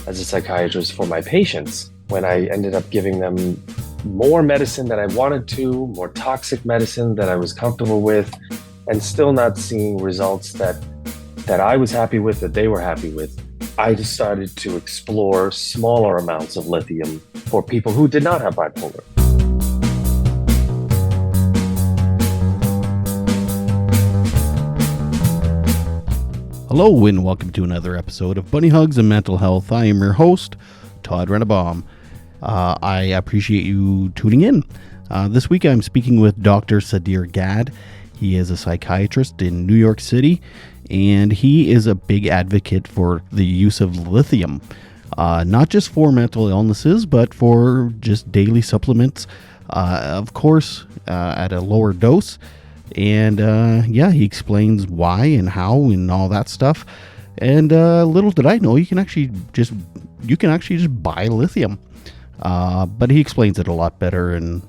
as a psychiatrist for my patients when I ended up giving them more medicine than I wanted to, more toxic medicine that I was comfortable with, and still not seeing results that I was happy with, that they were happy with. I decided to explore smaller amounts of lithium for people who did not have bipolar. Hello and welcome to another episode of Bunny Hugs and Mental Health. I am your host, Todd Rennebaum. I appreciate you tuning in. This week I'm speaking with Dr. Sudhir Gadh. He is a psychiatrist in New York City, and he is a big advocate for the use of lithium, not just for mental illnesses, but for just daily supplements, of course, at a lower dose. And he explains why and how and all that stuff. And little did I know, you can actually just buy lithium. But he explains it a lot better and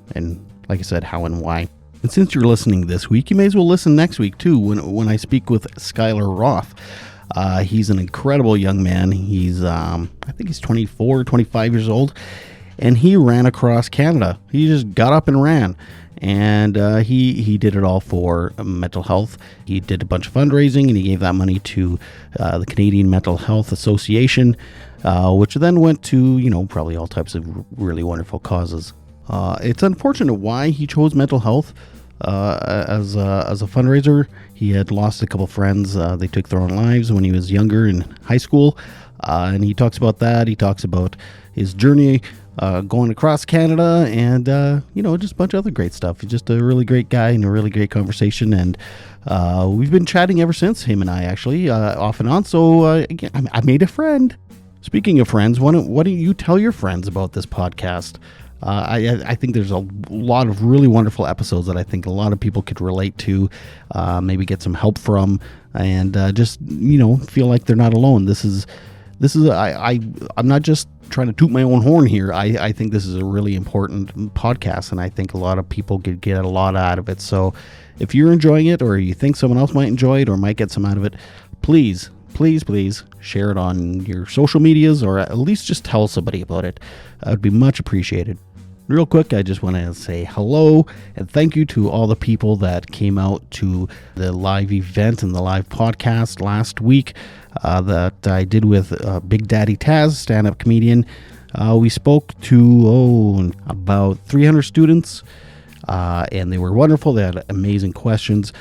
like I said, how and why. And since you're listening this week, you may as well listen next week too when I speak with Skylar Roth. He's an incredible young man. He's I think he's 24, 25 years old, and he ran across Canada. He just got up and ran. And he did it all for mental health. He did a bunch of fundraising, and he gave that money to the Canadian Mental Health Association, which then went to, probably all types of really wonderful causes. It's unfortunate why he chose mental health as a fundraiser. He had lost a couple friends. They took their own lives when he was younger in high school, and he talks about that. He talks about his journey going across Canada and, just a bunch of other great stuff. He's just a really great guy and a really great conversation. And we've been chatting ever since, him and I actually, off and on. So I made a friend. Speaking of friends, why don't you tell your friends about this podcast? I think there's a lot of really wonderful episodes that I think a lot of people could relate to, maybe get some help from, and just, feel like they're not alone. I'm not just trying to toot my own horn here. I think this is a really important podcast, and I think a lot of people could get a lot out of it. So if you're enjoying it, or you think someone else might enjoy it or might get some out of it, please share it on your social medias, or at least just tell somebody about it. That would be much appreciated. Real quick, I just want to say hello and thank you to all the people that came out to the live event and the live podcast last week that I did with Big Daddy Taz, stand-up comedian. We spoke to about 300 students, and they were wonderful. They had amazing questions.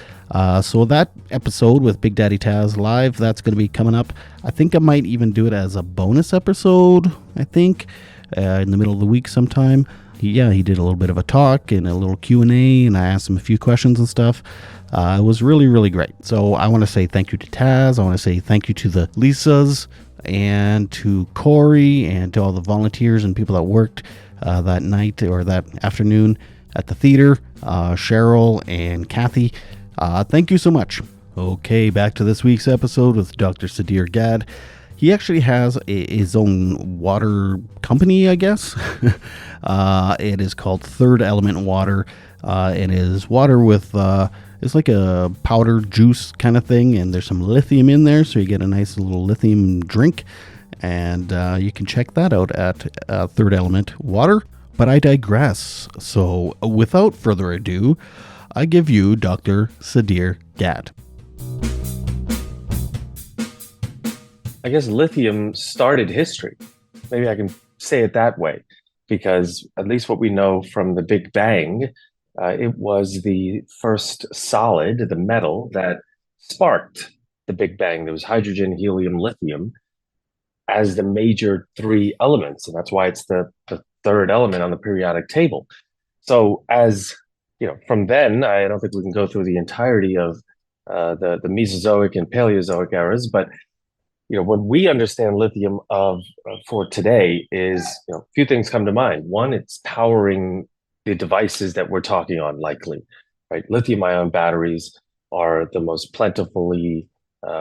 So that episode with Big Daddy Taz live, that's going to be coming up. I think I might even do it as a bonus episode, in the middle of the week sometime. He did a little bit of a talk and a little Q&A, and I asked him a few questions and stuff. It was really, really great. So I want to say thank you to Taz. I want to say thank you to the Lisas and to Corey and to all the volunteers and people that worked that night or that afternoon at the theater, Cheryl and Kathy. Thank you so much. Okay, back to this week's episode with Dr. Sudhir Gadh. He actually has his own water company, I guess. It is called Third Element Water. It is water with, it's like a powder juice kind of thing, and there's some lithium in there, so you get a nice little lithium drink. And you can check that out at Third Element Water. But I digress. So without further ado, I give you Dr. Sudhir Gadh. I guess lithium started history. Maybe I can say it that way, because at least what we know from the Big Bang, it was the first solid, the metal, that sparked the Big Bang. There was hydrogen, helium, lithium as the major three elements, and that's why it's the third element on the periodic table. So from then, I don't think we can go through the entirety of the Mesozoic and Paleozoic eras, but when we understand lithium for today is, a few things come to mind. One, it's powering the devices that we're talking on, likely, right? Lithium-ion batteries are the most plentifully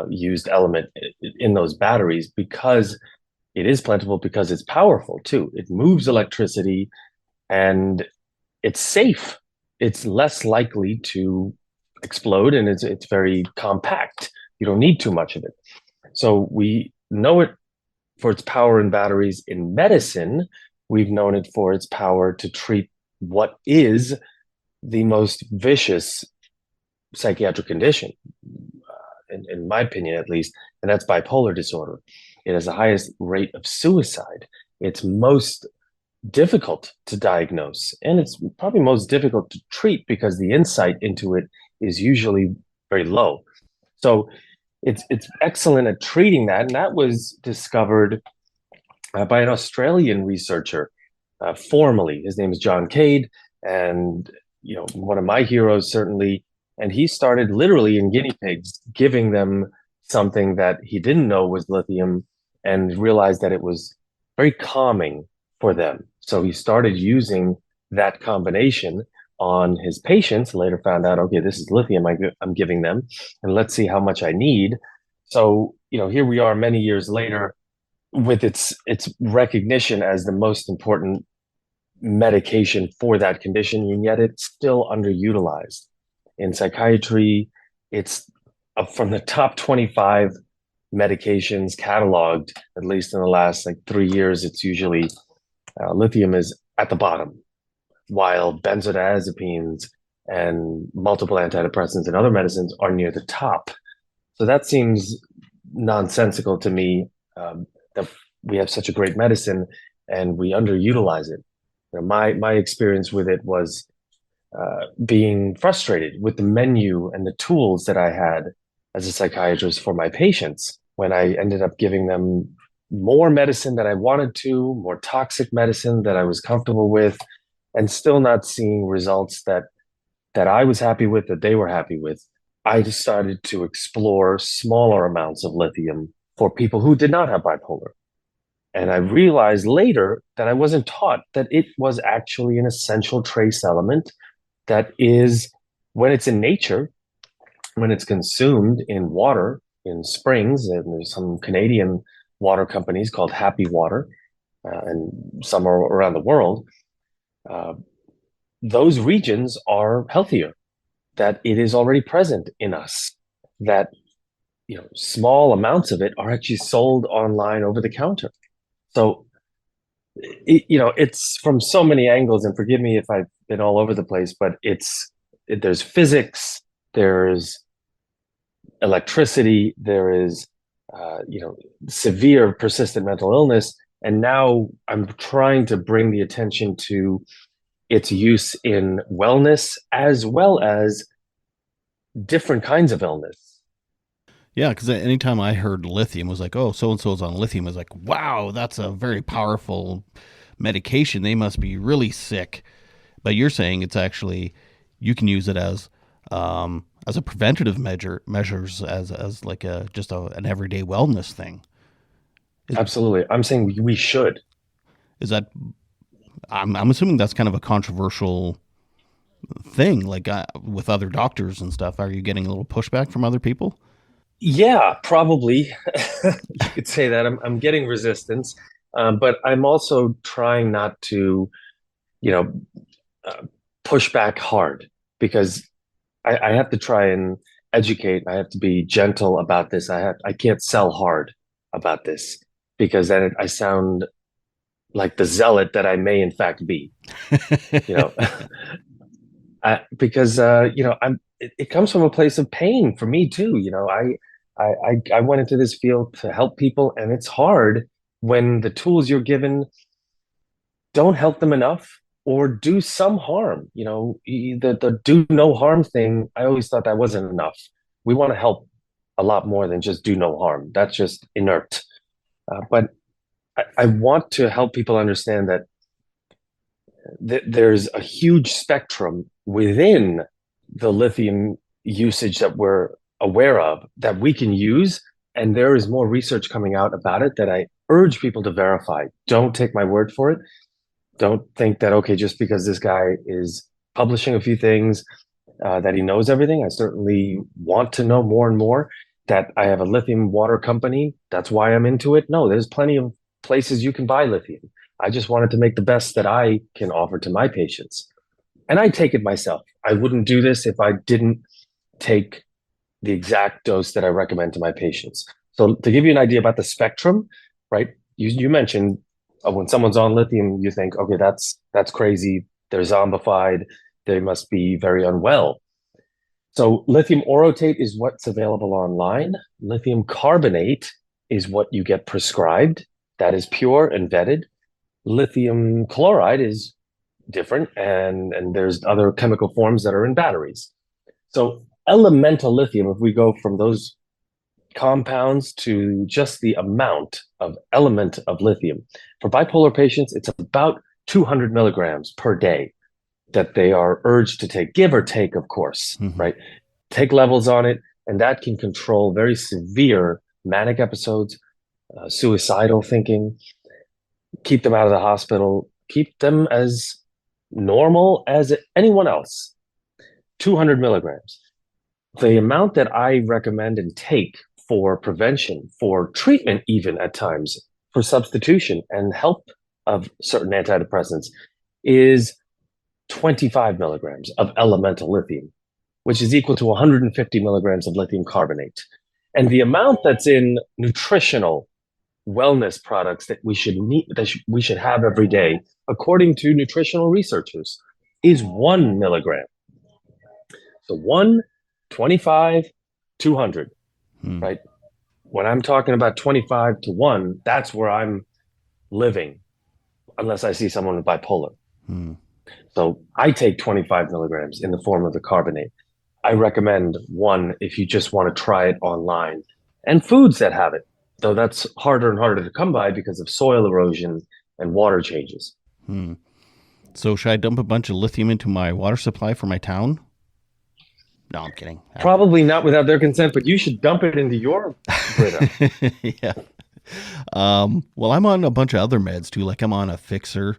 used element in those batteries because it is plentiful, because it's powerful too. It moves electricity and it's safe. It's less likely to explode, and it's very compact. You don't need too much of it. So we know it for its power in batteries. In medicine, we've known it for its power to treat what is the most vicious psychiatric condition, in my opinion at least, and that's bipolar disorder. It has the highest rate of suicide. It's most difficult to diagnose, and it's probably most difficult to treat because the insight into it is usually very low. So it's excellent at treating that, and that was discovered by an Australian researcher formally. His name is John Cade, and one of my heroes certainly. And he started literally in guinea pigs, giving them something that he didn't know was lithium, and realized that it was very calming for them. So he started using that combination on his patients. Later found out, okay, this is lithium I'm giving them, and let's see how much I need. So here we are many years later with its recognition as the most important medication for that condition, and yet it's still underutilized. In psychiatry, it's from the top 25 medications cataloged, at least in the last like 3 years. It's usually lithium is at the bottom, while benzodiazepines and multiple antidepressants and other medicines are near the top. So that seems nonsensical to me, that we have such a great medicine and we underutilize it. My experience with it was being frustrated with the menu and the tools that I had as a psychiatrist for my patients when I ended up giving them more medicine that I wanted to, more toxic medicine that I was comfortable with, and still not seeing results that I was happy with, that they were happy with. I just started to explore smaller amounts of lithium for people who did not have bipolar. And I realized later that I wasn't taught that it was actually an essential trace element that is, when it's in nature, when it's consumed in water, in springs, and there's some Canadian water companies called Happy Water, and some are around the world, uh, those regions are healthier, that it is already present in us, that small amounts of it are actually sold online over the counter. So it's from so many angles, and forgive me if I've been all over the place, but there's physics, there's electricity, there is severe persistent mental illness, and now I'm trying to bring the attention to its use in wellness as well as different kinds of illness. Yeah, because anytime I heard lithium, it was like, oh, so and so's on lithium. I was like, wow, that's a very powerful medication. They must be really sick. But you're saying it's actually you can use it as a preventative measures as like an everyday wellness thing. Absolutely. I'm saying we should. Is that I'm assuming that's kind of a controversial thing, like with other doctors and stuff. Are you getting a little pushback from other people? Yeah, probably. You could say that. I'm getting resistance, but I'm also trying not to, you know, uh, push back hard because I have to try and educate. I have to be gentle about this. I can't sell hard about this because then I sound like the zealot that I may in fact be. You know, because it comes from a place of pain for me too. I went into this field to help people, and it's hard when the tools you're given don't help them enough or do some harm. The do no harm thing, I always thought that wasn't enough. We want to help a lot more than just do no harm. That's just inert. But I want to help people understand that there's a huge spectrum within the lithium usage that we're aware of that we can use. And there is more research coming out about it that I urge people to verify. Don't take my word for it. Don't think that, okay, just because this guy is publishing a few things, that he knows everything. I certainly want to know more and more. That I have a lithium water company. That's why I'm into it. No, there's plenty of places you can buy lithium. I just wanted to make the best that I can offer to my patients. And I take it myself. I wouldn't do this if I didn't take the exact dose that I recommend to my patients. So to give you an idea about the spectrum, right? you mentioned when someone's on lithium, you think, okay, that's crazy. They're zombified. They must be very unwell. So lithium orotate is what's available online. Lithium carbonate is what you get prescribed. That is pure and vetted. Lithium chloride is different, and there's other chemical forms that are in batteries. So elemental lithium, if we go from those compounds to just the amount of element of lithium, for bipolar patients, it's about 200 milligrams per day that they are urged to take, give or take, of course, Hmm. right? Take levels on it, and that can control very severe manic episodes, suicidal thinking, keep them out of the hospital, keep them as normal as anyone else. 200 milligrams. The amount that I recommend and take for prevention, for treatment, even at times, for substitution and help of certain antidepressants is 25 milligrams of elemental lithium, which is equal to 150 milligrams of lithium carbonate. And the amount that's in nutritional wellness products that we should need, that we should have every day, according to nutritional researchers, is 1 milligram. So one, 25, 200, Hmm. right? When I'm talking about 25 to 1, that's where I'm living, unless I see someone with bipolar. Hmm. So I take 25 milligrams in the form of the carbonate. I recommend one if you just want to try it online, and foods that have it, though that's harder and harder to come by because of soil erosion and water changes. Hmm. So should I dump a bunch of lithium into my water supply for my town? No, I'm kidding. Probably not without their consent, but you should dump it into your Brita. Yeah. Well, I'm on a bunch of other meds too. Like I'm on a fixer,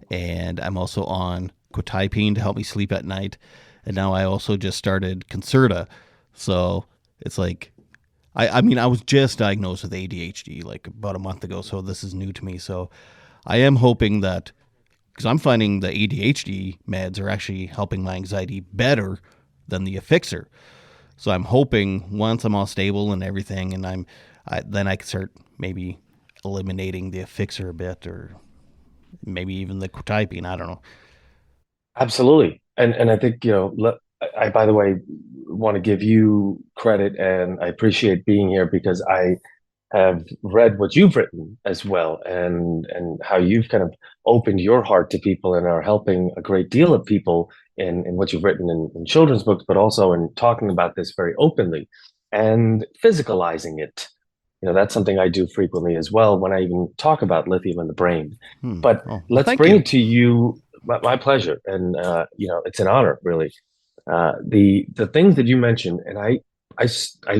and I'm also on quetiapine to help me sleep at night. And now I also just started Concerta. So it's like, I mean, I was just diagnosed with ADHD like about a month ago, so this is new to me. So I am hoping that, because I'm finding the ADHD meds are actually helping my anxiety better than the Affixer. So I'm hoping once I'm all stable and everything, and then I can start maybe eliminating the Affixer a bit, or maybe even the quetiapine. I don't know. Absolutely. And I think, I, by the way, want to give you credit and I appreciate being here because I have read what you've written as well and how you've kind of opened your heart to people and are helping a great deal of people in what you've written in children's books, but also in talking about this very openly and physicalizing it. That's something I do frequently as well when I even talk about lithium in the brain. Hmm. But Oh, well, let's thank bring you. it to you. My pleasure. And, it's an honor, really. The things that you mentioned, and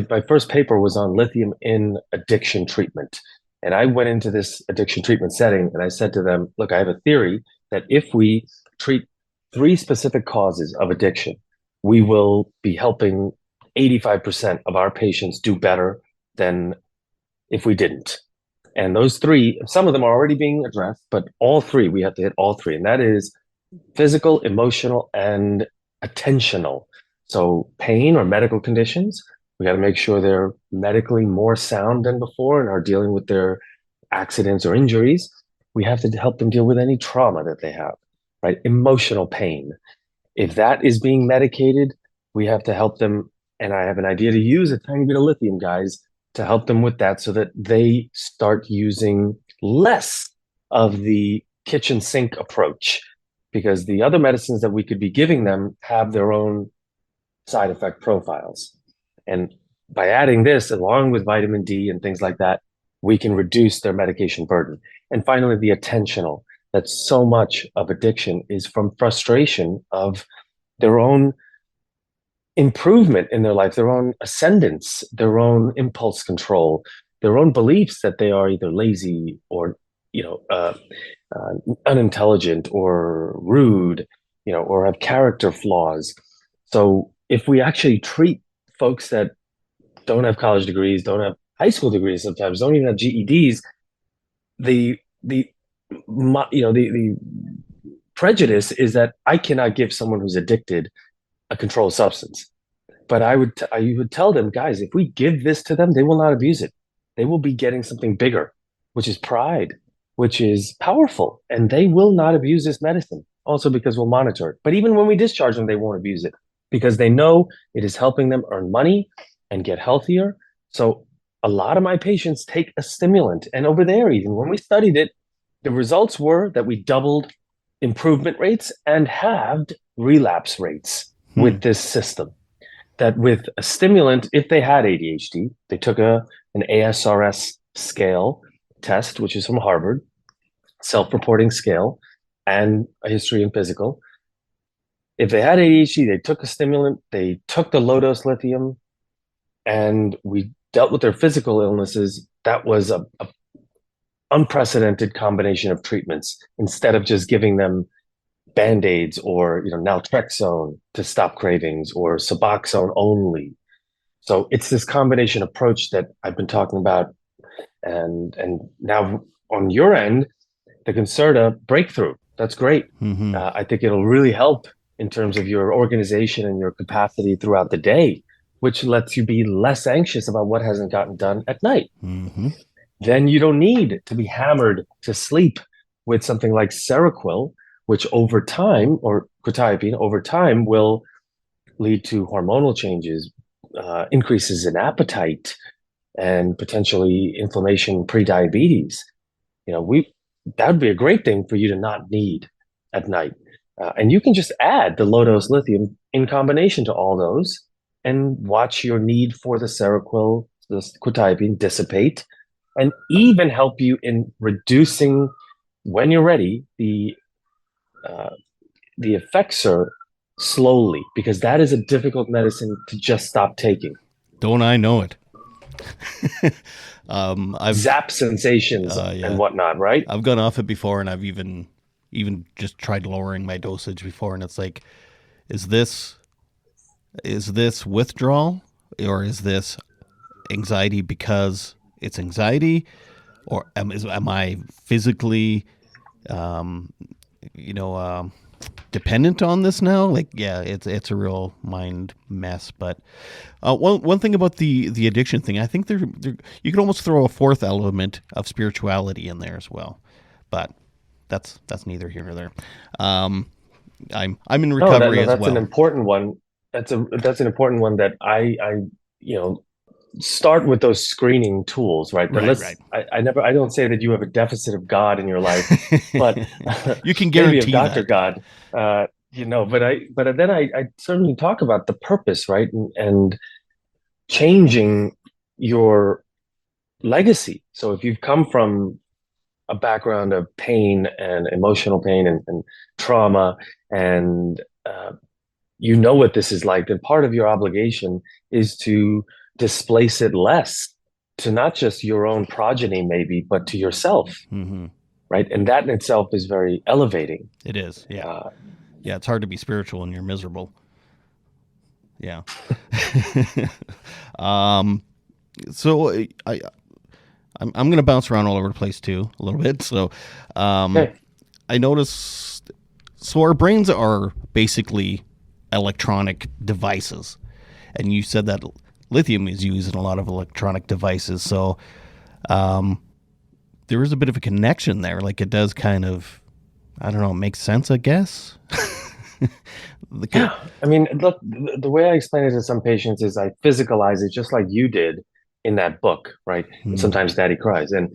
my first paper was on lithium in addiction treatment, and I went into this addiction treatment setting, and I said to them, "Look, I have a theory that if we treat three specific causes of addiction, we will be helping 85% of our patients do better than if we didn't." And those three, some of them are already being addressed, but all three, we have to hit all three, and that is physical, emotional, and attentional. So, pain or medical conditions, we got to make sure they're medically more sound than before and are dealing with their accidents or injuries. We have to help them deal with any trauma that they have, right? Emotional pain. If that is being medicated, we have to help them. And I have an idea to use a tiny bit of lithium, guys, to help them with that so that they start using less of the kitchen sink approach because the other medicines that we could be giving them have their own side effect profiles. And by adding this along with vitamin D and things like that, we can reduce their medication burden. And finally, the attentional, that so much of addiction is from frustration of their own improvement in their life, their own ascendance, their own impulse control, their own beliefs that they are either lazy or, you know, uh, unintelligent or rude, or have character flaws. So if we actually treat folks that don't have college degrees, don't have high school degrees, sometimes don't even have GEDs, the the prejudice is that I cannot give someone who's addicted a controlled substance. But I would tell them, guys, if we give this to them, they will not abuse it. They will be getting something bigger. which is pride, which is powerful. And they will not abuse this medicine, also because we'll monitor it. But even when we discharge them, they won't abuse it because they know it is helping them earn money and get healthier. So a lot of my patients take a stimulant. And over there, even when we studied it, the results were that we doubled improvement rates and halved relapse rates Hmm. with this system. That with a stimulant, if they had ADHD, they took an ASRS scale test, which is from Harvard, self-reporting scale, and a history and physical. If they had ADHD, they took a stimulant, they took the low dose lithium, and we dealt with their physical illnesses. That was a unprecedented combination of treatments instead of just giving them band-aids or naltrexone to stop cravings or suboxone only. So it's this combination approach that I've been talking about, and now on your end, the Concerta breakthrough. That's great. Hmm. I think it'll really help in terms of your organization and your capacity throughout the day, which lets you be less anxious about what hasn't gotten done at night. Hmm. Then you don't need to be hammered to sleep with something like Seroquel, which over time, or quetiapine over time, will lead to hormonal changes, increases in appetite, and potentially inflammation, pre-diabetes. We that would be a great thing for you to not need at night. And you can just add the low dose lithium in combination to all those and watch your need for the Seroquel, the quetiapine dissipate, and even help you in reducing, when you're ready, uh, the effects are slowly, because that is a difficult medicine to just stop taking. Don't I know it? I've Zap sensations and yeah, whatnot, right? I've gone off it before, and I've even just tried lowering my dosage before, and it's like, is this withdrawal, or is this anxiety because it's anxiety, or am I physically um, you know dependent on this now? Like, yeah, it's a real mind mess. But one thing about the addiction thing, I think you could almost throw a fourth element of spirituality in there as well. But that's neither here nor there. Um, I'm in No, recovery as that's an well. important one. That's an important one that I you know start with those screening tools, right? But Right, right. I don't say that you have a deficit of God in your life, but You can maybe of guarantee Dr. that. God, but then I certainly talk about the purpose, right? And changing your legacy. So if you've come from a background of pain and emotional pain and trauma, and you know what this is like, then part of your obligation is to displace it less to not just your own progeny, maybe, but to yourself, Hmm. right? And that in itself is very elevating. It is, yeah, Uh, yeah. It's hard to be spiritual when you're miserable. Yeah. um. So I'm going to bounce around all over the place too a little bit. So, um, okay. I noticed. So our brains are basically electronic devices, and you said that lithium is used in a lot of electronic devices. So, um, there is a bit of a connection there. Like, it does kind of, I don't know, make sense, I guess. Yeah. I mean, look, the way I explain it to some patients is I physicalize it just like you did in that book, right? And Hmm. sometimes daddy cries. And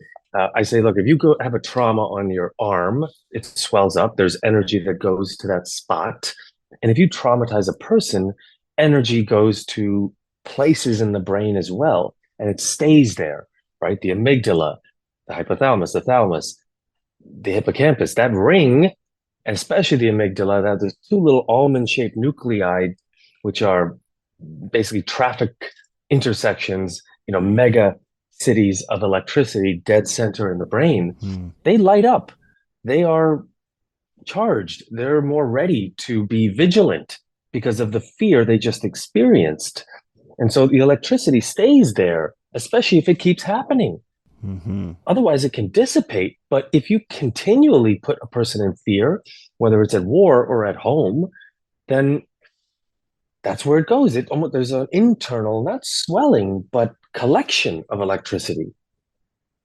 I say, look, if you go have a trauma on your arm, it swells up. There's energy that goes to that spot. And if you traumatize a person, energy goes to places in the brain as well. And it stays there, right? The amygdala, the hypothalamus, the thalamus, the hippocampus, that ring, and especially the amygdala, that there's two little almond-shaped nuclei, which are basically traffic intersections, mega cities of electricity, dead center in the brain. Hmm. They light up. They are charged. They're more ready to be vigilant because of the fear they just experienced. And so the electricity stays there, especially if it keeps happening. Hmm. Otherwise, it can dissipate. But if you continually put a person in fear, whether it's at war or at home, then that's where it goes. There's an internal, not swelling, but collection of electricity.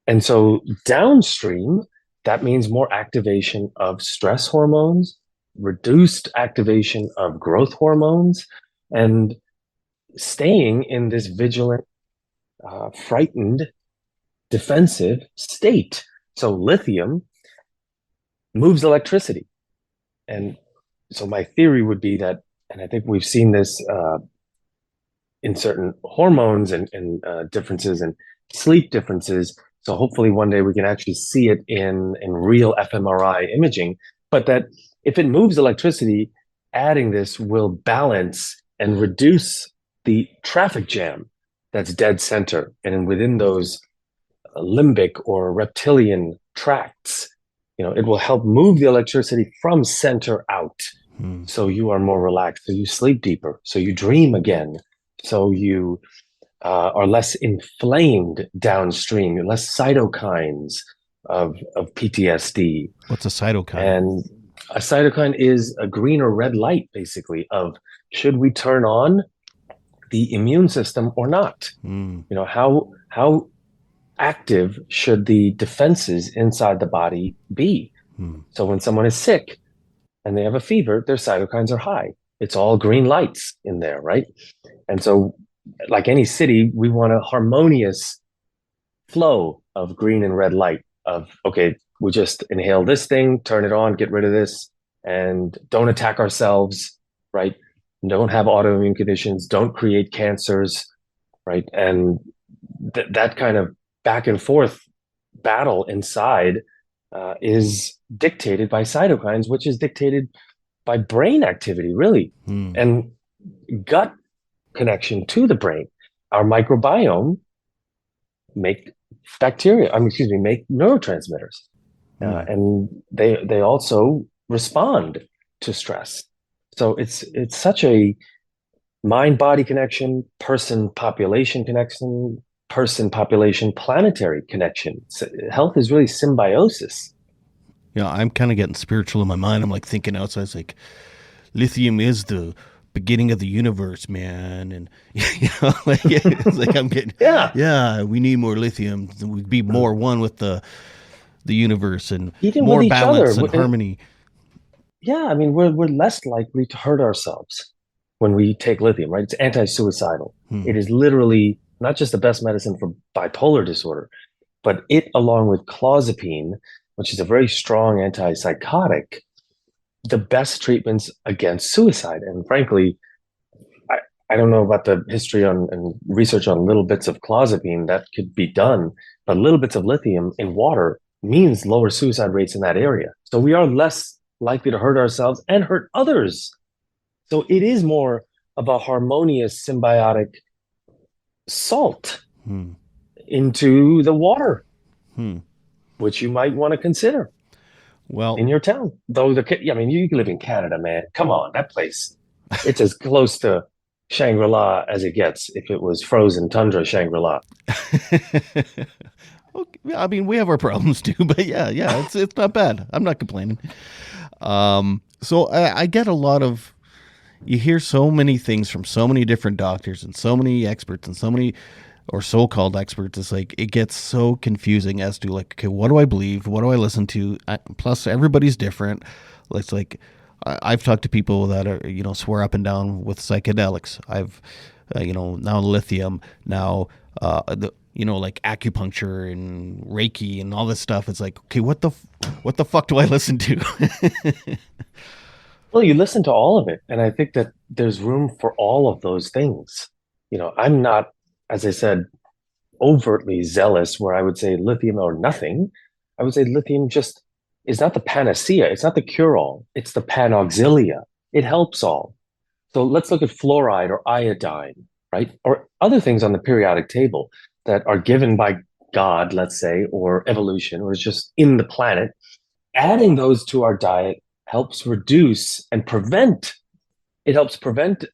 And so downstream, that means more activation of stress hormones, reduced activation of growth hormones, and staying in this vigilant, frightened, defensive state. So lithium moves electricity. And so my theory would be that, and I think we've seen this in certain hormones and differences and sleep differences. So hopefully one day we can actually see it in real fMRI imaging. But that if it moves electricity, adding this will balance and reduce the traffic jam that's dead center. And within those limbic or reptilian tracts, it will help move the electricity from center out. Hmm. So you are more relaxed. So you sleep deeper. So you dream again. So you are less inflamed downstream, less cytokines of PTSD. What's a cytokine? And a cytokine is a green or red light, basically, of should we turn on the immune system or not? Hmm. How active should the defenses inside the body be? Hmm. So when someone is sick and they have a fever, their cytokines are high. It's all green lights in there, right? And so, like any city, we want a harmonious flow of green and red light of, okay, we just inhale this thing, turn it on, get rid of this, and don't attack ourselves, right? Don't have autoimmune conditions, don't create cancers, right? And that kind of back and forth battle inside is dictated by cytokines, which is dictated by brain activity, really, Hmm. and gut connection to the brain. Our microbiome make make neurotransmitters, Hmm. and they also respond to stress. So it's such a mind body connection, person population connection, person population planetary connection. So health is really symbiosis. Yeah, I'm kind of getting spiritual in my mind. I'm like thinking outside. It's like lithium is the beginning of the universe, man, and like it's like I'm getting. Yeah. Yeah, we need more lithium. We'd be more one with the universe and Even with more each other. balance and harmony. Yeah, I mean, we're less likely to hurt ourselves when we take lithium, right? It's anti-suicidal. Hmm. It is literally not just the best medicine for bipolar disorder, but it, along with clozapine, which is a very strong antipsychotic, the best treatments against suicide. And frankly, I, I don't know about the history on and research on little bits of clozapine that could be done, but little bits of lithium in water means lower suicide rates in that area. So we are less likely to hurt ourselves and hurt others. So it is more of a harmonious symbiotic salt Hmm. into the water, Hmm. which you might want to consider Well, in your town. Though I mean, you live in Canada, man. Come on, that place. It's as close to Shangri-La as it gets if it was frozen tundra Shangri-La. okay, I mean, we have our problems too, but yeah, it's not bad. I'm not complaining. So I get a lot of. You hear so many things from so many different doctors and so many experts and so many or so-called experts. It's like it gets so confusing as to like, okay, what do I believe? What do I listen to? Plus, everybody's different. It's like I've talked to people that are swear up and down with psychedelics. I've now lithium, now like acupuncture and Reiki and all this stuff. It's like, okay, what the fuck do I listen to? Well, you listen to all of it, and I think that there's room for all of those things. I'm not, as I said, overtly zealous where I would say lithium or nothing. I would say lithium just is not the panacea. It's not the cure all. It's the panauxilia. It helps all. So let's look at fluoride or iodine, right? Or other things on the periodic table that are given by God, let's say, or evolution, or is just in the planet. Adding those to our diet helps reduce and prevent. It helps prevent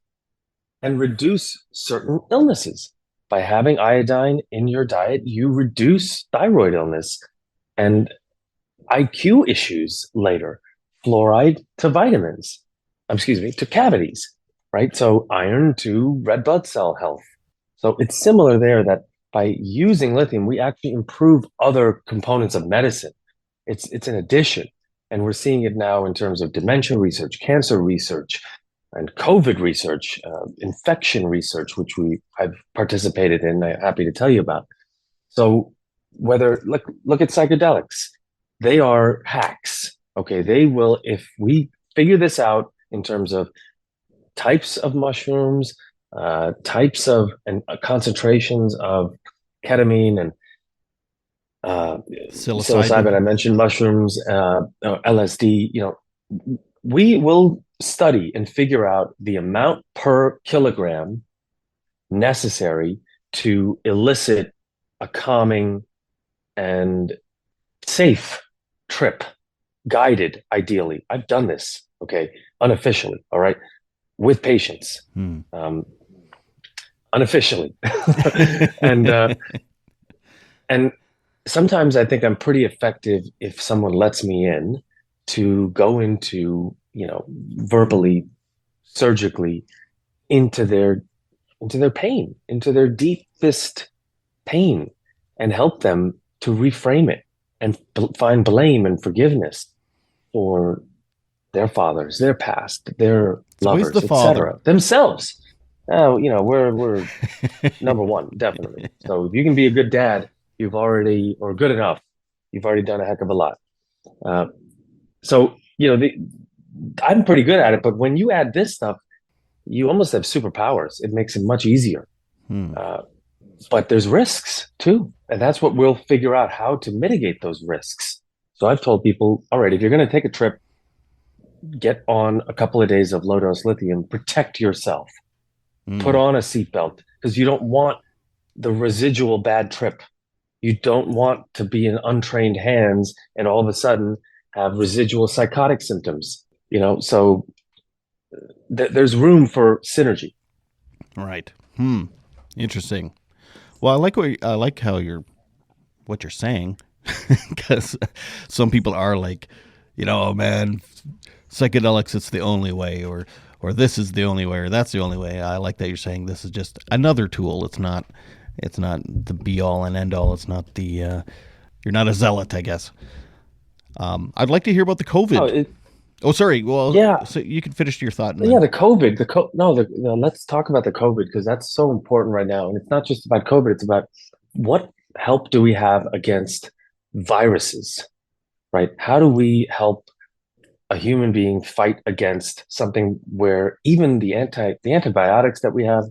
and reduce certain illnesses. By having iodine in your diet, you reduce thyroid illness and IQ issues later. Fluoride to vitamins, excuse me, to cavities, right? So iron to red blood cell health. So it's similar there that by using lithium, we actually improve other components of medicine. It's an addition. And we're seeing it now in terms of dementia research, cancer research, and COVID research, infection research, which I've participated in. I'm happy to tell you about. So whether look at psychedelics, they are hacks. Okay, they will if we figure this out in terms of types of mushrooms, types of and concentrations of ketamine and uh, psilocybin. Psilocybin. I mentioned mushrooms, LSD. We will study and figure out the amount per kilogram necessary to elicit a calming and safe trip, guided, ideally. I've done this, okay, unofficially, all right, with patients, Hmm. um, unofficially, and and sometimes I think I'm pretty effective if someone lets me in to go into, verbally, surgically into their pain, into their deepest pain, and help them to reframe it and find blame and forgiveness for their fathers, their past, their It's always the lovers, father. etc., themselves. We're number one, definitely. So if you can be a good dad, or good enough, you've already done a heck of a lot. Uh, so I'm pretty good at it, but when you add this stuff, you almost have superpowers. It makes it much easier. Hmm. Uh, but there's risks too, and that's what we'll figure out how to mitigate those risks. So I've told people, all right, if you're going to take a trip, get on a couple of days of low dose lithium, protect yourself, put Hmm. on a seatbelt because you don't want the residual bad trip. You don't want to be in untrained hands and all of a sudden have residual psychotic symptoms, so there's room for synergy. Right. Hmm. Interesting. Well, I like how what you're saying, because some people are like, oh man, psychedelics, it's the only way, or this is the only way, or that's the only way. I like that you're saying this is just another tool. It's not the be all and end all. It's not the you're not a zealot, I guess. I'd like to hear about the Oh, COVID. Oh, sorry. Well, yeah. so you can finish your thought and Yeah, then. the COVID, no, let's talk about the COVID because that's so important right now. And it's not just about COVID, it's about what help do we have against viruses, right? How do we help a human being fight against something where even the antibiotics that we have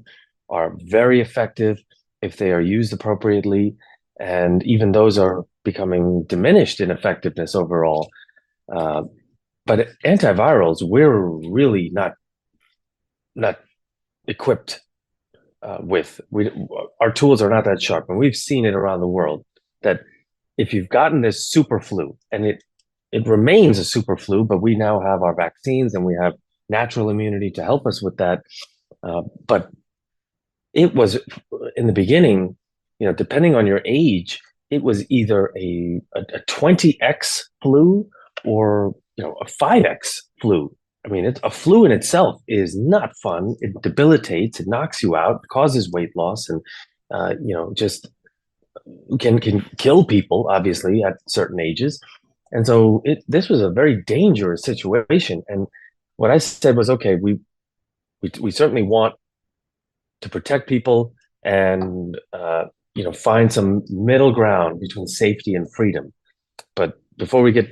are very effective if they are used appropriately, and even those are becoming diminished in effectiveness overall. Uh, but antivirals, we're really not equipped with. Our tools are not that sharp, and we've seen it around the world that if you've gotten this super flu and it remains a super flu, but we now have our vaccines and we have natural immunity to help us with that. But it was in the beginning, depending on your age, it was either a 20x flu or a 5x flu. I mean, a flu in itself is not fun. It debilitates, it knocks you out, causes weight loss, and just can kill people, obviously, at certain ages. And so this was a very dangerous situation. And what I said was, okay, we certainly want to protect people and find some middle ground between safety and freedom. But before we get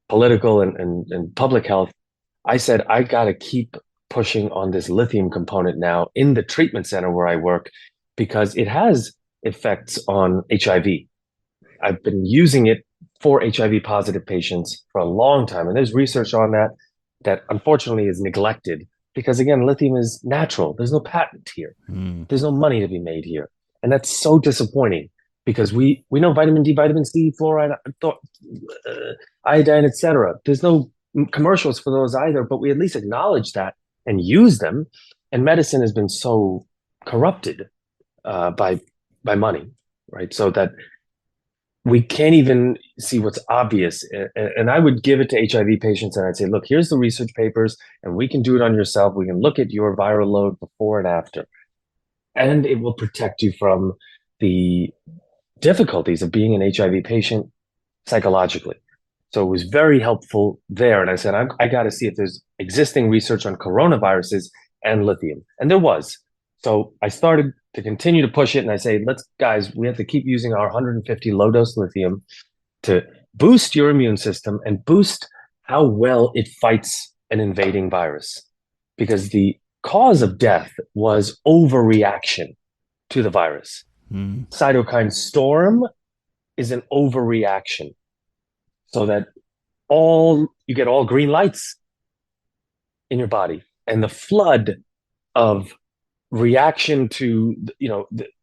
political and public health, I said I got to keep pushing on this lithium component now in the treatment center where I work because it has effects on HIV. I've been using it for HIV positive patients for a long time, and there's research on that unfortunately is neglected because again, lithium is natural. There's no patent here. Hmm. There's no money to be made here, and that's so disappointing because we know vitamin D, vitamin C, fluoride, iodine, etc. There's no commercials for those either, but we at least acknowledge that and use them. And medicine has been so corrupted by money, right? So that we can't even see what's obvious. And I would give it to HIV patients and I'd say, look, here's the research papers, and we can do it on yourself. We can look at your viral load before and after, and it will protect you from the difficulties of being an HIV patient psychologically. So it was very helpful there. And I said, I got to see if there's existing research on coronaviruses and lithium. And there was. So I started to continue to push it. And I say, guys, we have to keep using our 150 low dose lithium to boost your immune system and boost how well it fights an invading virus. Because the cause of death was overreaction to the virus. Cytokine storm is an overreaction, so that you get all green lights in your body, and the flood of reaction to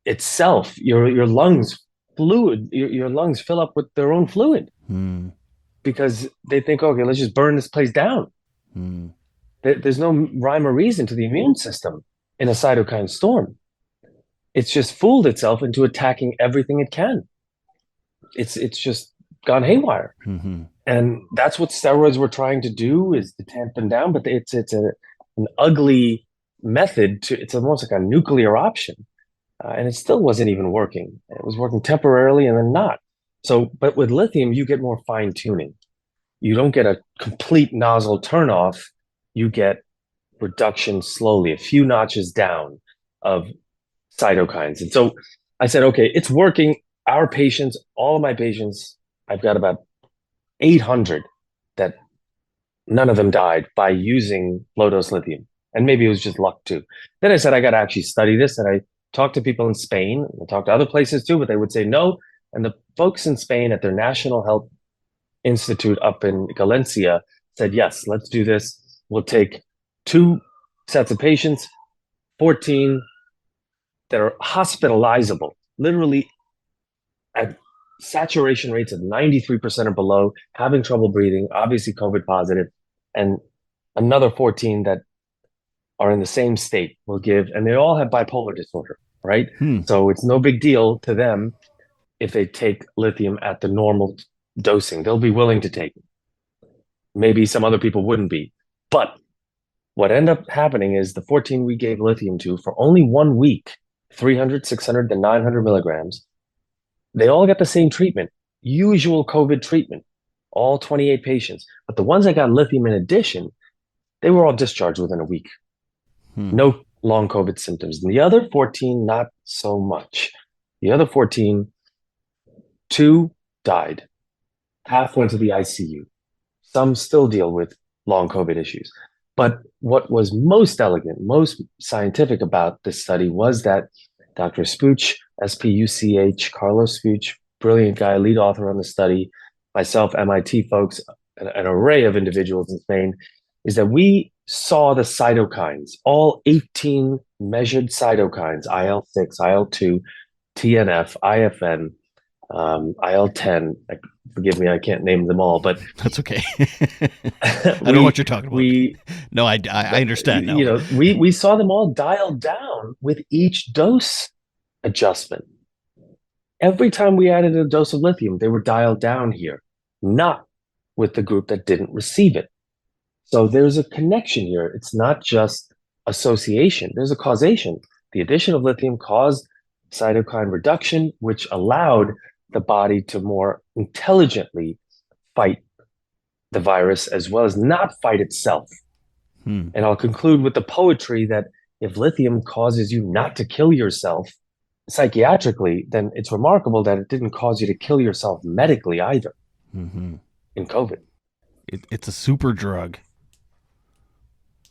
itself, your lungs fluid, your lungs fill up with their own fluid because they think, okay, let's just burn this place down. There's no rhyme or reason to the immune system in a cytokine storm. It's just fooled itself into attacking everything it can. It's just gone haywire. And that's what steroids were trying to do, is to tamp them down. But it's an ugly method it's almost like a nuclear option. And it still wasn't even working. It was working temporarily and then not. So, but with lithium, you get more fine tuning. You don't get a complete nozzle turnoff. You get reduction slowly, a few notches down of cytokines. And so I said, okay, it's working. Our patients, all of my patients, I've got about 800 that none of them died by using low dose lithium. And maybe it was just luck too. Then I said, I got to actually study this. And I talked to people in Spain. I talked to other places too, but they would say no. And the folks in Spain at their National Health Institute up in Galicia said, yes, let's do this. We'll take 2 sets of patients, 14 that are hospitalizable, literally at saturation rates of 93% or below, having trouble breathing, obviously COVID positive, and another 14 that are in the same state we'll give, and they all have bipolar disorder, right? So it's no big deal to them if they take lithium at the normal dosing. They'll be willing to take it. Maybe some other people wouldn't be. But what ended up happening is the 14 we gave lithium to for only 1 week, 300, 600, and 900 milligrams, they all got the same treatment, usual COVID treatment, all 28 patients. But the ones that got lithium in addition, they were all discharged within a week. No long COVID symptoms. And the other 14, not so much. The other 14, 2 died. Half went to the ICU. Some still deal with long COVID issues. But what was most elegant, most scientific about this study was that Dr. Spuch, S-P-U-C-H, Carlos Spuch, brilliant guy, lead author on the study, myself, MIT folks, an array of individuals in Spain, is that we saw the cytokines, all 18 measured cytokines, IL-6, IL-2, TNF, IFN, IL-10. Forgive me, I can't name them all, but that's okay. I don't know what you're talking about. No, I understand now. We saw them all dialed down with each dose adjustment. Every time we added a dose of lithium, they were dialed down here, not with the group that didn't receive it. So there's a connection here. It's not just association. There's a causation. The addition of lithium caused cytokine reduction, which allowed the body to more intelligently fight the virus as well as not fight itself. And I'll conclude with the poetry that if lithium causes you not to kill yourself psychiatrically, then it's remarkable that it didn't cause you to kill yourself medically either in COVID. It's a super drug.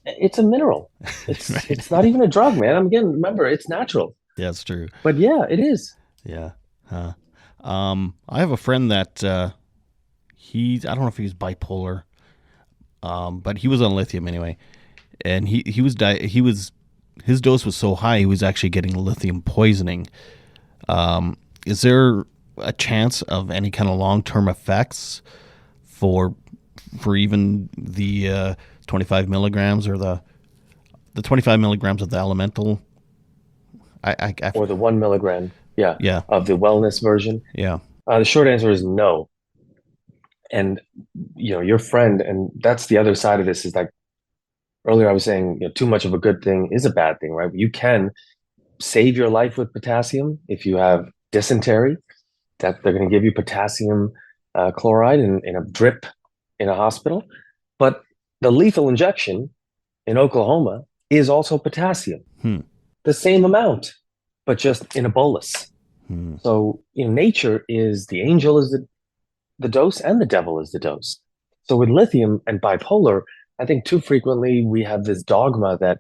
It's a mineral. It's right. It's not even a drug, man. Remember, it's natural. Yeah, it's true. But yeah, it is. Yeah. I have a friend that I don't know if he's bipolar, but he was on lithium anyway, and his dose was so high he was actually getting lithium poisoning. Is there a chance of any kind of long-term effects for even the 25 milligrams or the 25 milligrams of the elemental? Or the 1 milligram. Yeah. Of the wellness version. Yeah. The short answer is no. And, your friend, and that's the other side of this, is like earlier I was saying, too much of a good thing is a bad thing, right? You can save your life with potassium if you have dysentery, that they're going to give you potassium chloride in a drip in a hospital. But the lethal injection in Oklahoma is also potassium, Hmm. the same amount, but just in a bolus. Hmm. So in nature is the angel is the dose and the devil is the dose. So with lithium and bipolar, I think too frequently we have this dogma that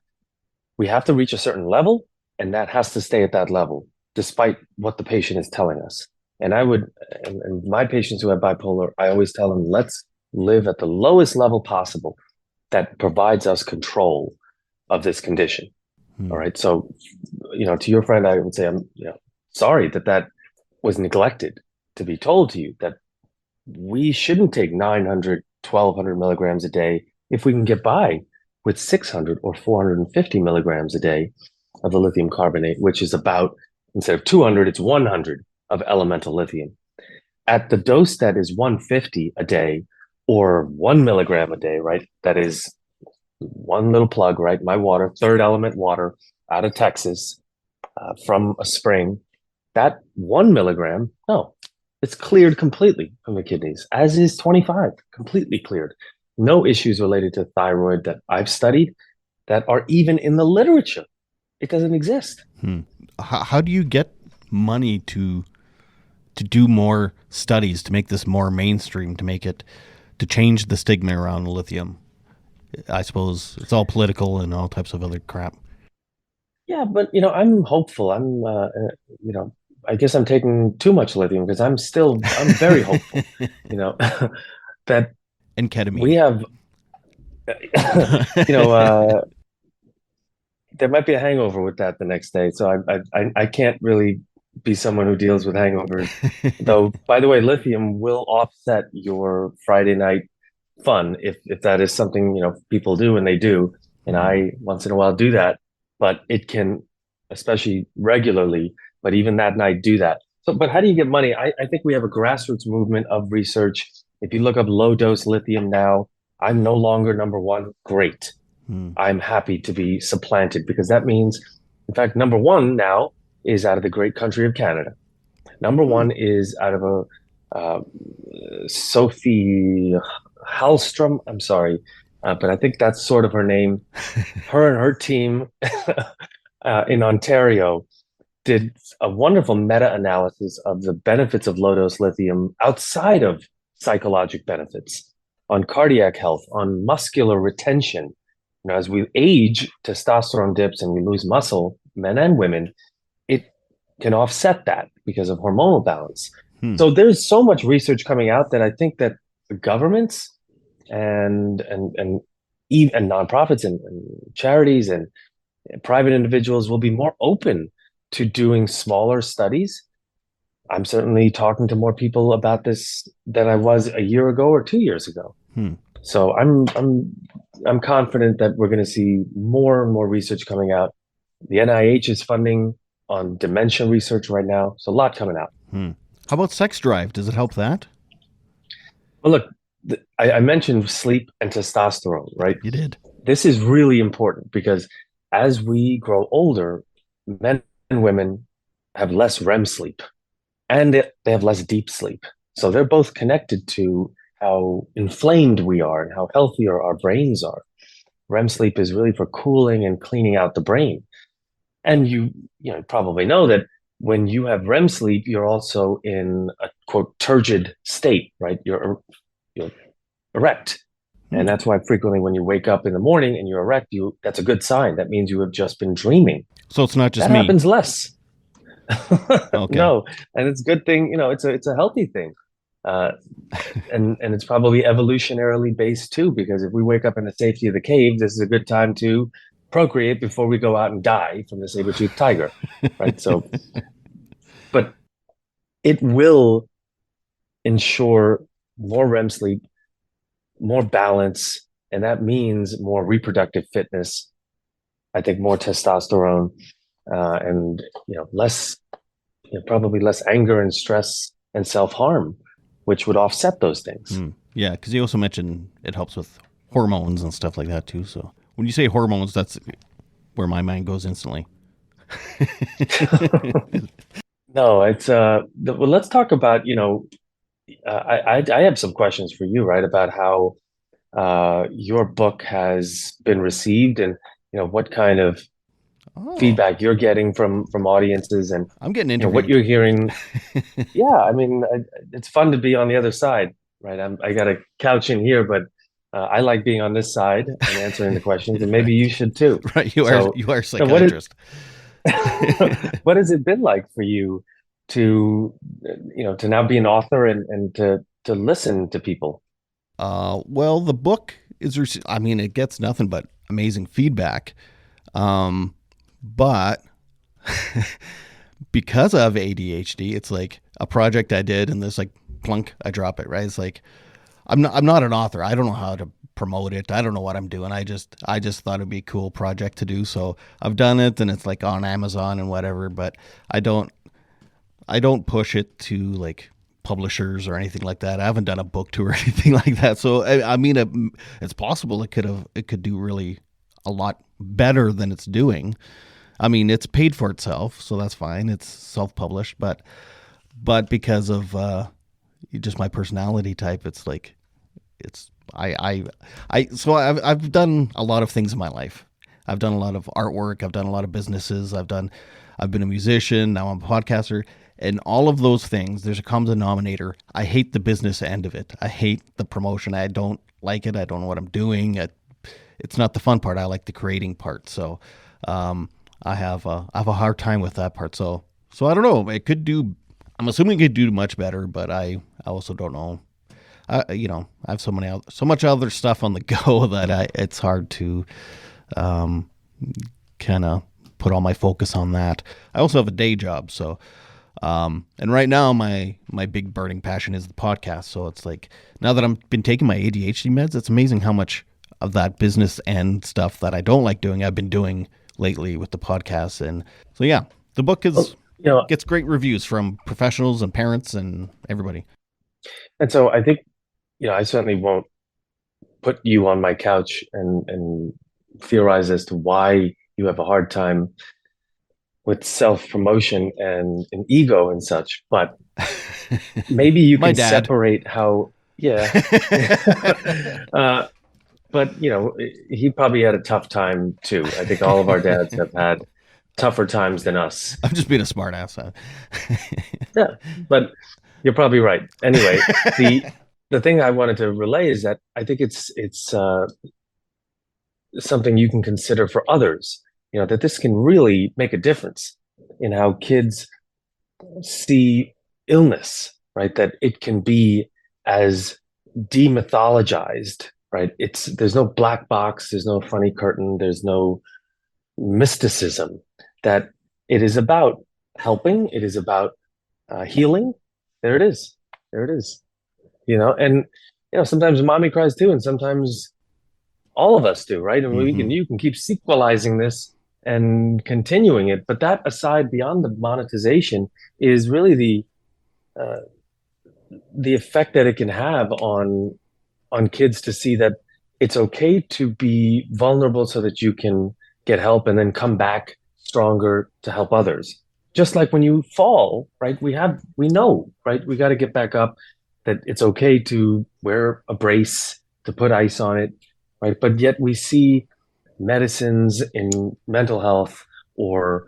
we have to reach a certain level and that has to stay at that level, despite what the patient is telling us. And and my patients who have bipolar, I always tell them, let's live at the lowest level possible that provides us control of this condition. All Hmm. right. So, to your friend, I would say, I'm, sorry that that was neglected to be told to you that we shouldn't take 900, 1200 milligrams a day if we can get by with 600 or 450 milligrams a day of the lithium carbonate, which is about, instead of 200, it's 100 of elemental lithium. At the dose that is 150 a day or 1 milligram a day, right? That is one little plug, right? My water, third element water out of Texas from a spring. That 1 milligram, no, it's cleared completely from the kidneys, as is 25, completely cleared. No issues related to thyroid that I've studied that are even in the literature. It doesn't exist. Hmm. How do you get money to do more studies to make this more mainstream, to change the stigma around lithium? I suppose it's all political and all types of other crap. Yeah, but I'm hopeful. You know, I guess I'm taking too much lithium because I'm very hopeful, you know, that And we ketamine. have, you know, there might be a hangover with that the next day. So I can't really be someone who deals with hangovers. Though, by the way, lithium will offset your Friday night fun if that is something, people do and they do. And Hmm. I once in a while do that, but it can, especially regularly, but even that night do that. So, but how do you get money? I think we have a grassroots movement of research. If you look up low dose lithium now, I'm no longer number one. Great. Hmm. I'm happy to be supplanted because that means, in fact, number one now is out of the great country of Canada. Number Hmm. one is out of a Sophie Hallstrom. I'm sorry, but I think that's sort of her name. Her and her team in Ontario did a wonderful meta-analysis of the benefits of low-dose lithium outside of psychologic benefits on cardiac health, on muscular retention. As we age, testosterone dips and we lose muscle, men and women, it can offset that because of hormonal balance. Hmm. So there's so much research coming out that I think that the governments and even nonprofits and charities and private individuals will be more open to doing smaller studies. I'm certainly talking to more people about this than I was a year ago or 2 years ago. Hmm. So I'm confident that we're going to see more and more research coming out. The NIH is funding on dementia research right now, so a lot coming out. Hmm. How about sex drive? Does it help that? But look, I mentioned sleep and testosterone, right? You did. This is really important because as we grow older, men and women have less REM sleep and they have less deep sleep. So they're both connected to how inflamed we are and how healthier our brains are. REM sleep is really for cooling and cleaning out the brain. And you probably know that when you have REM sleep, you're also in a quote turgid state, right? You're erect. And Hmm. that's why frequently when you wake up in the morning and you're erect, that's a good sign. That means you have just been dreaming. So it's not just That me. happens less. Okay. No, and it's a good thing, it's a healthy thing. Uh, and it's probably evolutionarily based too, because if we wake up in the safety of the cave, this is a good time to procreate before we go out and die from the saber-toothed tiger, right? So, but it will ensure more REM sleep, more balance, and that means more reproductive fitness. I think more testosterone, and less, probably less anger and stress and self-harm, which would offset those things. Hmm. Yeah, because you also mentioned it helps with hormones and stuff like that too. So when you say hormones, that's where my mind goes instantly. No, it's well, let's talk about, I have some questions for you, right, about how your book has been received and what kind of Oh, feedback you're getting from audiences and I'm getting what interviewed. you're hearing. Yeah, I mean, it's fun to be on the other side, right? I got a couch in here, but I like being on this side and answering the questions, and maybe you Right. should too. Right. So, You are a what is psychiatrist. what has it been like for you to, to now be an author and to listen to people? Well, the book I mean, it gets nothing but amazing feedback. Um, but because of ADHD, it's like a project I did and there's like plunk, I drop it, right? It's like I'm not an author. I don't know how to promote it. I don't know what I'm doing. I just thought it'd be a cool project to do. So I've done it and it's like on Amazon and whatever, but I don't I don't push it to like publishers or anything like that. I haven't done a book tour or anything like that. So I mean, it's possible it could do really a lot better than it's doing. I mean, it's paid for itself, so that's fine. It's self-published, but because of just my personality type, it's like it's so I've done a lot of things in my life. I've done a lot of artwork. I've done a lot of businesses. I've been a musician. Now I'm a podcaster. And all of those things, there's a common denominator. I hate the business end of it. I hate the promotion. I don't like it. I don't know what I'm doing. It's not the fun part. I like the creating part. So um, I have a hard time with that part. So I don't know. It could do. I'm assuming it could do much better, but I also don't know. I have so much other stuff on the go that it's hard to um, kind of put all my focus on that. I also have a day job, so and right now my big burning passion is the podcast. So it's like now that I've been taking my ADHD meds, it's amazing how much of that business and stuff that I don't like doing I've been doing lately with the podcast. And so yeah, the book Well, is gets great reviews from professionals and parents and everybody. and so I think, I certainly won't put you on my couch and theorize as to why you have a hard time with self-promotion and ego and such, but maybe you My can dad. separate how, yeah. uh, but he probably had a tough time too. I think all of our dads have had tougher times than us. I'm just being a smart ass. Yeah, but you're probably right. Anyway, the thing I wanted to relay is that I think it's something you can consider for others. That this can really make a difference in how kids see illness, right? That it can be as demythologized, right? There's no black box, there's no funny curtain, there's no mysticism. That it is about helping, it is about healing. There it is. There it is. And sometimes mommy cries too, and sometimes all of us do, right? And Mm-hmm. you can keep sequelizing this and continuing it, but that aside, beyond the monetization, is really uh, the effect that it can have on kids to see that it's okay to be vulnerable so that you can get help and then come back stronger to help others. Just like when you fall, right? We know, right? We got to get back up, that it's okay to wear a brace, to put ice on it, right? But yet we see medicines in mental health, or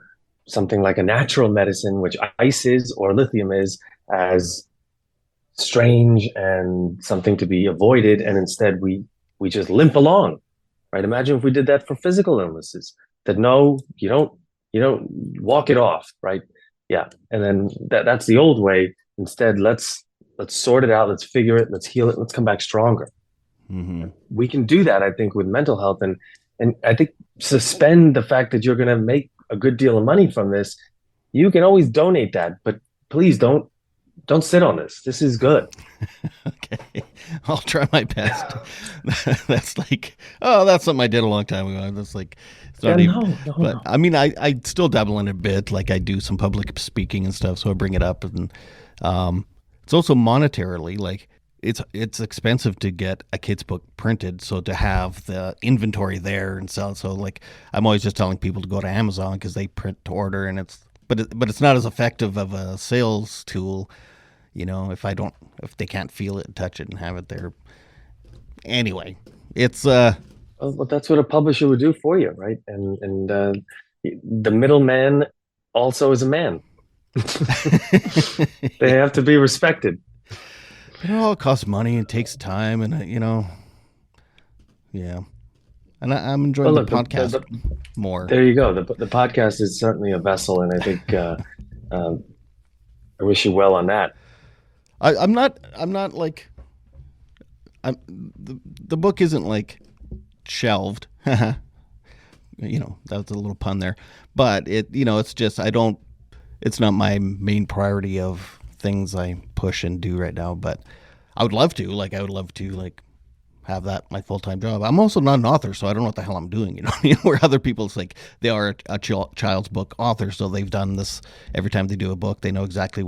something like a natural medicine, which ice is or lithium is, as strange and something to be avoided, and instead we just limp along, right? Imagine if we did that for physical illnesses, that no, you don't walk it off, right? Yeah, and then that's the old way. Instead, let's sort it out, let's figure it, let's heal it, let's come back stronger. Mm-hmm. We can do that, I think, with mental health, and I think suspend the fact that you're going to make a good deal of money from this. You can always donate that, but please don't sit on this. This is good. Okay, I'll try my best. That's like, oh, that's something I did a long time ago. That's like, it's Yeah, not even. no, no, But no. I mean, I still dabble in it a bit. Like I do some public speaking and stuff, so I bring it up, and um, it's also monetarily like it's expensive to get a kid's book printed. So to have the inventory there and sell, so like I'm always just telling people to go to Amazon because they print to order, and but it's not as effective of a sales tool, if they can't feel it, touch it, and have it there. Anyway, it's Well, that's what a publisher would do for you, right? And the middleman also is a man. They have to be respected. but it all costs money and takes time, and yeah. And I'm enjoying Well, the look, podcast more. there you go. The podcast is certainly a vessel, and I think um, I wish you well on that. I'm not like I'm the book isn't like shelved. That was a little pun there, but it's just it's not my main priority of things I push and do right now. But I would love to like have that my full time job. I'm also not an author, so I don't know what the hell I'm doing. Where other people, it's like they are a child's book author, so they've done this every time they do a book. They know exactly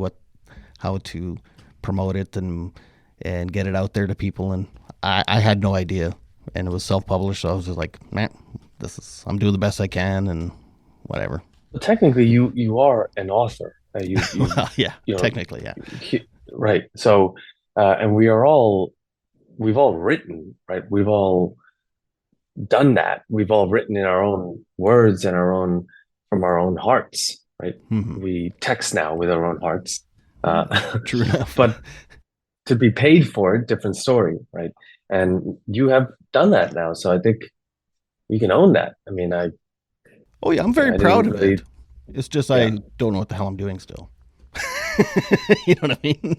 how to promote it and get it out there to people. And I had no idea, and it was self published, so I was just like, man, I'm doing the best I can, and whatever. Well, technically, you are an author. Well, yeah, You know, technically, yeah. right. So, and we've all written, right? We've all done that. We've all written in our own words and from our own hearts, right? Hmm. We text now with our own hearts. True enough. But to be paid for it, different story, right? And you have done that now, so I think you can own that. I mean, Oh yeah, I'm very I proud didn't of really, it. It's just I yeah. don't know what the hell I'm doing still. You know what I mean?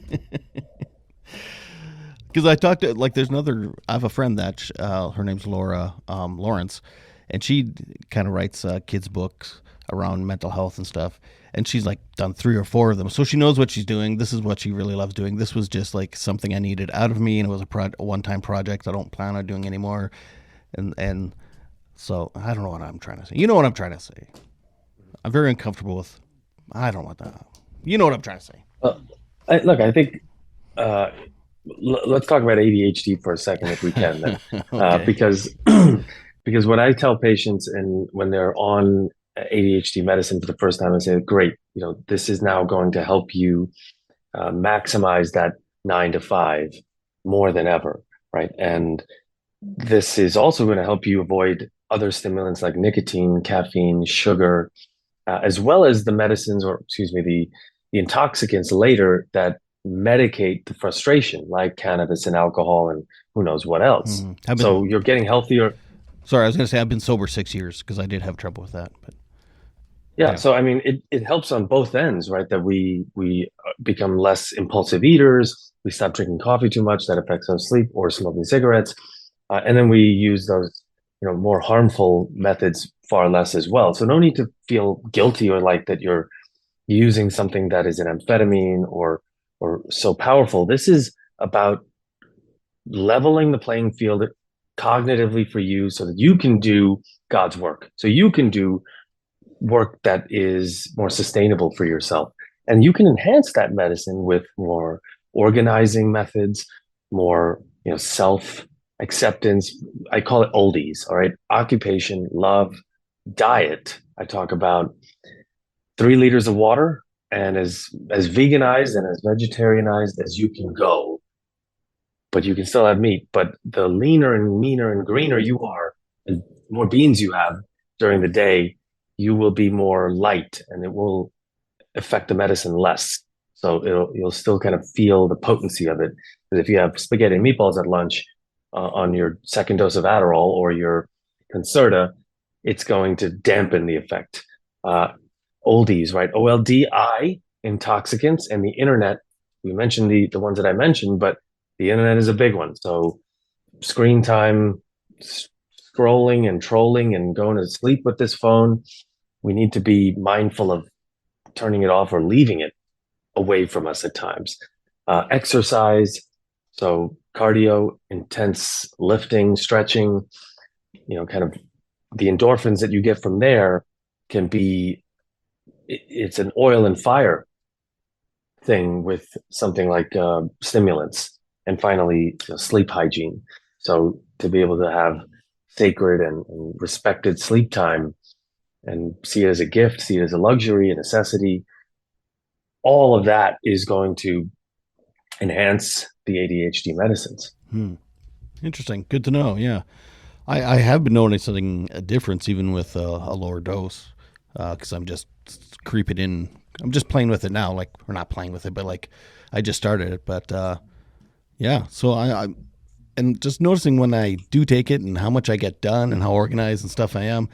Because I talked to there's another. I have a friend that her name's Laura Lawrence, and she kind of writes kids books around mental health and stuff. And she's like done 3 or 4 of them, so she knows what she's doing. This is what she really loves doing. This was just like something I needed out of me, and it was a one-time project I don't plan on doing anymore. And so I don't know what I'm trying to say. You know what I'm trying to say. I'm very uncomfortable with. I don't want that. You know what I'm trying to say. Well, look, I think uh, let's talk about ADHD for a second, if we can, then, Okay. because because what I tell patients, and when they're on ADHD medicine for the first time, I say, "Great, this is now going to help you maximize that 9 to 5 more than ever, right?" And this is also going to help you avoid other stimulants like nicotine, caffeine, sugar, as well as the medicines, or excuse me, the intoxicants later that medicate the frustration, like cannabis and alcohol and who knows what else. I've So been you're getting healthier. sorry. I was going to say I've been sober 6 years because I did have trouble with that. But Yeah, anyway. so I mean, it helps on both ends, right? That we become less impulsive eaters. We stop drinking coffee too much. That affects our sleep, or smoking cigarettes, and then we use those, more harmful methods far less as well. So no need to feel guilty or like that you're using something that is an amphetamine or so powerful. This is about leveling the playing field cognitively for you, so that you can do God's work. So you can do work that is more sustainable for yourself. And you can enhance that medicine with more organizing methods, more, self acceptance. I call it oldies. All right. Occupation, love, diet. I talk about 3 liters of water, and as veganized and as vegetarianized as you can go, but you can still have meat. But the leaner and meaner and greener you are, and more beans you have during the day, you will be more light, and it will affect the medicine less. So you'll still kind of feel the potency of it. Because if you have spaghetti and meatballs at lunch on your second dose of Adderall or your Concerta, it's going to dampen the effect. Uh, Oldies, right? OLDI, intoxicants, and the internet. We mentioned the ones that I mentioned, but the internet is a big one. So screen time, scrolling and trolling and going to sleep with this phone. We need to be mindful of turning it off or leaving it away from us at times. Exercise, so cardio, intense lifting, stretching, kind of the endorphins that you get from there can be, it's an oil and fire thing with something like stimulants. And finally, sleep hygiene. So to be able to have sacred and respected sleep time, and see it as a gift, see it as a luxury, a necessity. All of that is going to enhance the ADHD medicines. Hmm. Interesting. Good to know. Yeah. I have been noticing a difference even with a lower dose because I'm just creeping in. I'm just playing with it now. Like, we're not playing with it, but like I just started it. But yeah, so and just noticing when I do take it and how much I get done and how organized and stuff I am,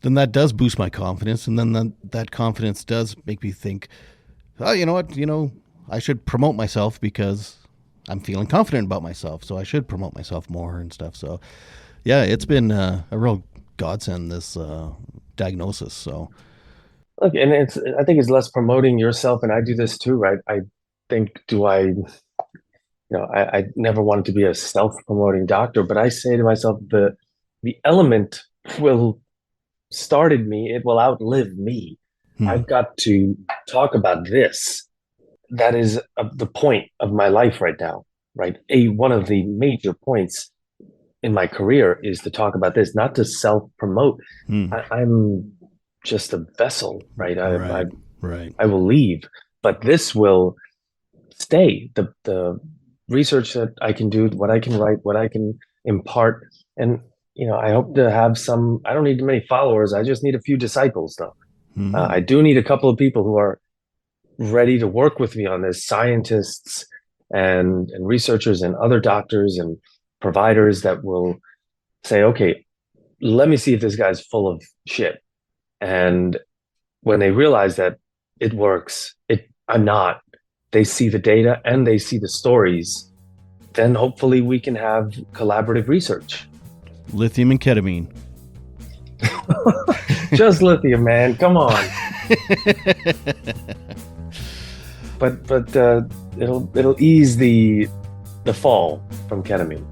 then that does boost my confidence. And then that confidence does make me think, oh, you know what? I should promote myself because I'm feeling confident about myself. So I should promote myself more and stuff. So yeah, it's been a real godsend, this diagnosis. So Look, and I think it's less promoting yourself, and I do this too, right? I think, I never wanted to be a self-promoting doctor, but I say to myself, the element will started me, it will outlive me. hmm, I've got to talk about this. That is the point of my life right now, right? One of the major points in my career is to talk about this, not to self-promote. hmm, I'm just a vessel, right? right, right. I will leave, but this will stay. The research that I can do, what I can write, what I can impart, and I hope to have some. I don't need many followers. I just need a few disciples, though. Hmm. I do need a couple of people who are ready to work with me on this, scientists and researchers and other doctors and providers that will say, okay, let me see if this guy's full of shit. And when they realize that it works, I'm not. They see the data and they see the stories. Then hopefully we can have collaborative research. Lithium and ketamine. Just lithium, man. Come on. But it'll ease the fall from ketamine.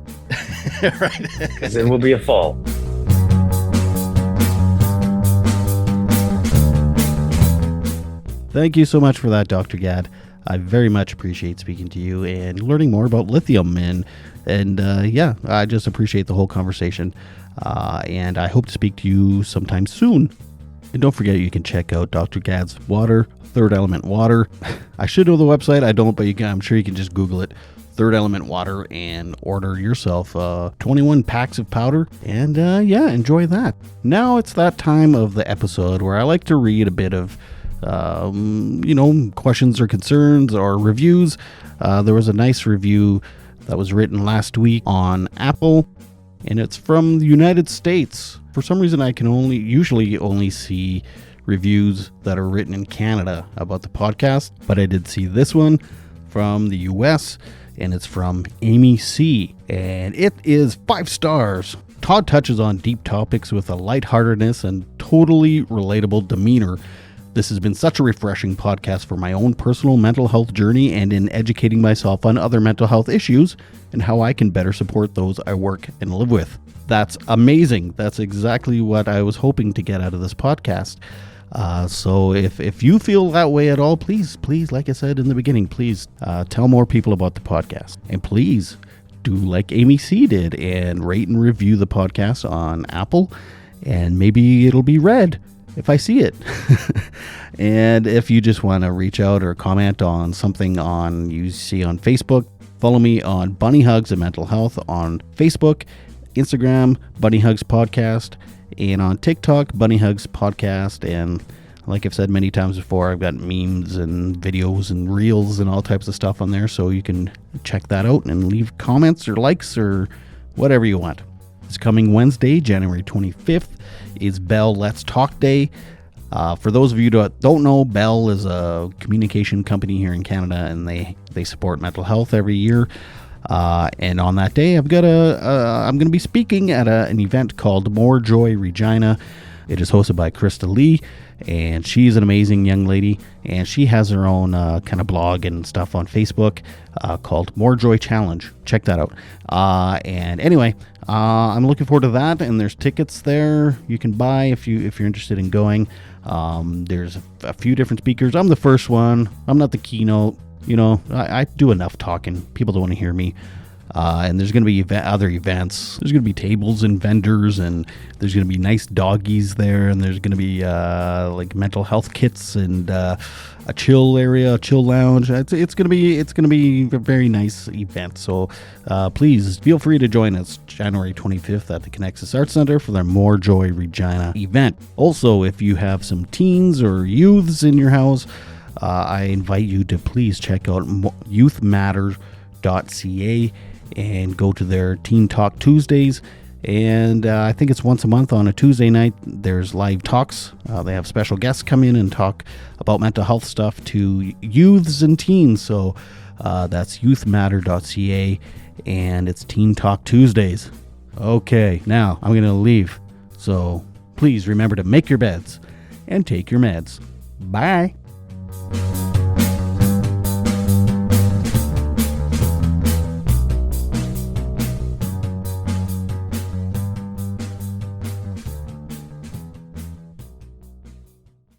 Right. Because it will be a fall. Thank you so much for that, Dr. Gadh. I very much appreciate speaking to you and learning more about lithium. And yeah, I just appreciate the whole conversation. And I hope to speak to you sometime soon. And don't forget, you can check out Dr. Gadh's water, Third Element Water. I should know the website. I don't, but I'm sure you can just Google it. Third Element Water, and order yourself 21 packs of powder. And yeah, enjoy that. Now it's that time of the episode where I like to read a bit of questions or concerns or reviews. There was a nice review that was written last week on Apple, and it's from the United States. For some reason, I can usually only see reviews that are written in Canada about the podcast, but I did see this one from the US, and it's from Amy C, and it is 5 stars. Todd touches on deep topics with a lightheartedness and totally relatable demeanor. This has been such a refreshing podcast for my own personal mental health journey and in educating myself on other mental health issues and how I can better support those I work and live with. That's amazing. That's exactly what I was hoping to get out of this podcast. So if you feel that way at all, please, like I said in the beginning, please tell more people about the podcast. And please do like Amy C did and rate and review the podcast on Apple. And maybe it'll be read if I see it. And if you just want to reach out or comment on something you see on Facebook, follow me on Bunny Hugs and Mental Health on Facebook, Instagram, Bunny Hugs Podcast, and on TikTok, Bunny Hugs Podcast. And like I've said many times before, I've got memes and videos and reels and all types of stuff on there, so you can check that out and leave comments or likes or whatever you want. This coming Wednesday, January 25th, is Bell Let's Talk Day. For those of you that don't know, Bell is a communication company here in Canada, and they support mental health every year. And on that day, I'm going to be speaking at an event called More Joy Regina. It is hosted by Krista Lee, and she's an amazing young lady, and she has her own kind of blog and stuff on Facebook called More Joy Challenge. Check that out. And anyway, I'm looking forward to that, and there's tickets there you can buy if you're interested in going. There's a few different speakers. I'm the first one. I'm not the keynote. I do enough talking. People don't want to hear me. And there's going to be other events. There's going to be tables and vendors, and there's going to be nice doggies there, and there's going to be like mental health kits and a chill area, a chill lounge. It's going to be a very nice event. So please feel free to join us January 25th at the Connexus Arts Center for their More Joy Regina event. Also, if you have some teens or youths in your house, I invite you to please check out youthmatter.ca and go to their Teen Talk Tuesdays. And I think it's once a month on a Tuesday night. There's live talks. They have special guests come in and talk about mental health stuff to youths and teens. So that's youthmatter.ca, and it's Teen Talk Tuesdays. Okay, now I'm going to leave. So please remember to make your beds and take your meds. Bye.